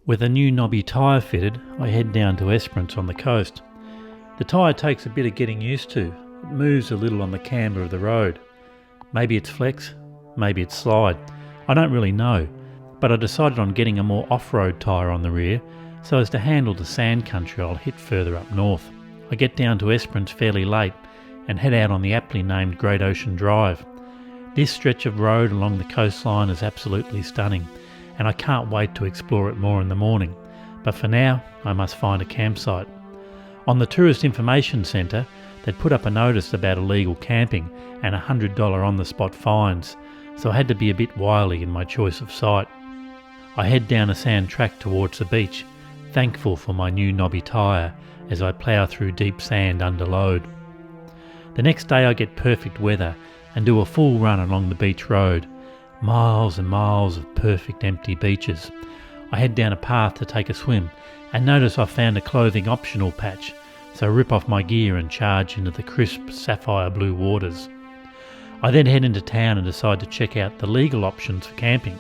With a new knobby tyre fitted, I head down to Esperance on the coast. The tyre takes a bit of getting used to. It moves a little on the camber of the road. Maybe it's flex, maybe it's slide. I don't really know, but I decided on getting a more off-road tyre on the rear so as to handle the sand country I'll hit further up north. I get down to Esperance fairly late and head out on the aptly named Great Ocean Drive. This stretch of road along the coastline is absolutely stunning, and I can't wait to explore it more in the morning, but for now I must find a campsite. On the Tourist Information Centre, they'd put up a notice about illegal camping and $100 on-the-spot fines, so I had to be a bit wily in my choice of site. I head down a sand track towards the beach, thankful for my new knobby tyre as I plough through deep sand under load. The next day I get perfect weather and do a full run along the beach road. Miles and miles of perfect empty beaches. I head down a path to take a swim and notice I've found a clothing optional patch, so rip off my gear and charge into the crisp sapphire blue waters. I then head into town and decide to check out the legal options for camping.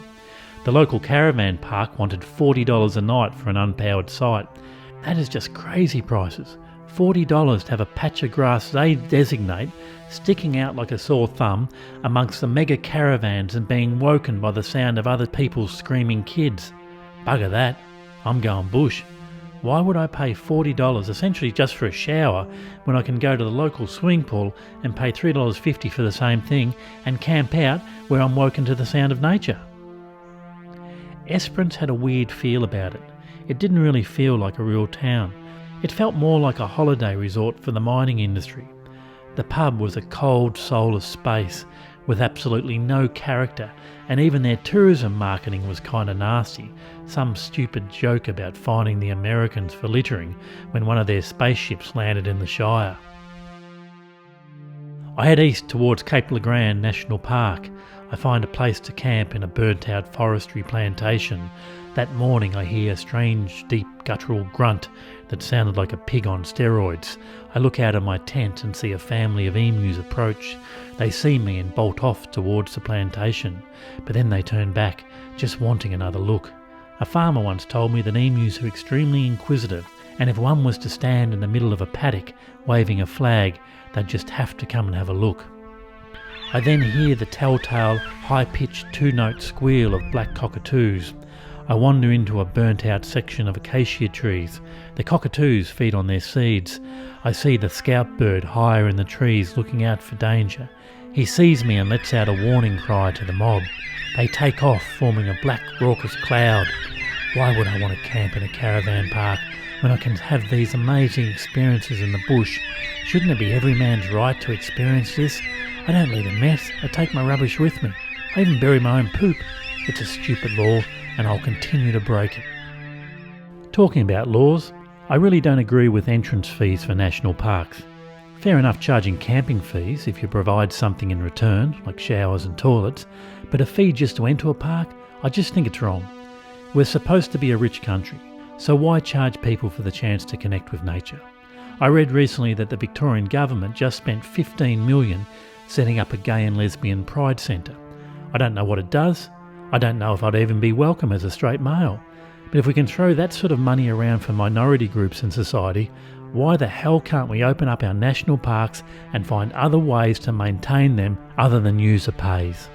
The local caravan park wanted $40 a night for an unpowered site. That is just crazy prices. $40 to have a patch of grass they designate sticking out like a sore thumb amongst the mega caravans and being woken by the sound of other people's screaming kids. Bugger that, I'm going bush. Why would I pay $40 essentially just for a shower when I can go to the local swimming pool and pay $3.50 for the same thing and camp out where I'm woken to the sound of nature? Esperance had a weird feel about it. It didn't really feel like a real town. It felt more like a holiday resort for the mining industry. The pub was a cold, soulless space with absolutely no character, and even their tourism marketing was kinda nasty. Some stupid joke about fining the Americans for littering when one of their spaceships landed in the Shire. I head east towards Cape Legrand National Park. I find a place to camp in a burnt-out forestry plantation. That morning I hear a strange, deep, guttural grunt that sounded like a pig on steroids. I look out of my tent and see a family of emus approach. They see me and bolt off towards the plantation, but then they turn back, just wanting another look. A farmer once told me that emus are extremely inquisitive, and if one was to stand in the middle of a paddock waving a flag, they'd just have to come and have a look. I then hear the telltale, high-pitched two-note squeal of black cockatoos. I wander into a burnt-out section of acacia trees. The cockatoos feed on their seeds. I see the scout bird higher in the trees looking out for danger. He sees me and lets out a warning cry to the mob. They take off, forming a black raucous cloud. Why would I want to camp in a caravan park when I can have these amazing experiences in the bush? Shouldn't it be every man's right to experience this? I don't leave a mess. I take my rubbish with me. I even bury my own poop. It's a stupid law, and I'll continue to break it. Talking about laws, I really don't agree with entrance fees for national parks. Fair enough charging camping fees if you provide something in return, like showers and toilets, but a fee just to enter a park, I just think it's wrong. We're supposed to be a rich country, so why charge people for the chance to connect with nature? I read recently that the Victorian government just spent $15 million setting up a gay and lesbian pride centre. I don't know what it does. I don't know if I'd even be welcome as a straight male. But if we can throw that sort of money around for minority groups in society, why the hell can't we open up our national parks and find other ways to maintain them other than user pays?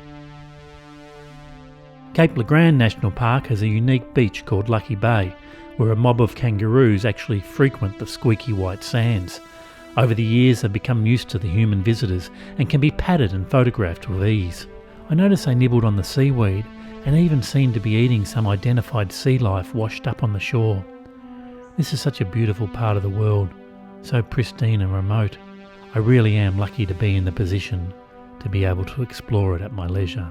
Cape Legrand National Park has a unique beach called Lucky Bay, where a mob of kangaroos actually frequent the squeaky white sands. Over the years they've become used to the human visitors and can be patted and photographed with ease. I noticed they nibbled on the seaweed and even seemed to be eating some identified sea life washed up on the shore. This is such a beautiful part of the world, so pristine and remote. I really am lucky to be in the position to be able to explore it at my leisure.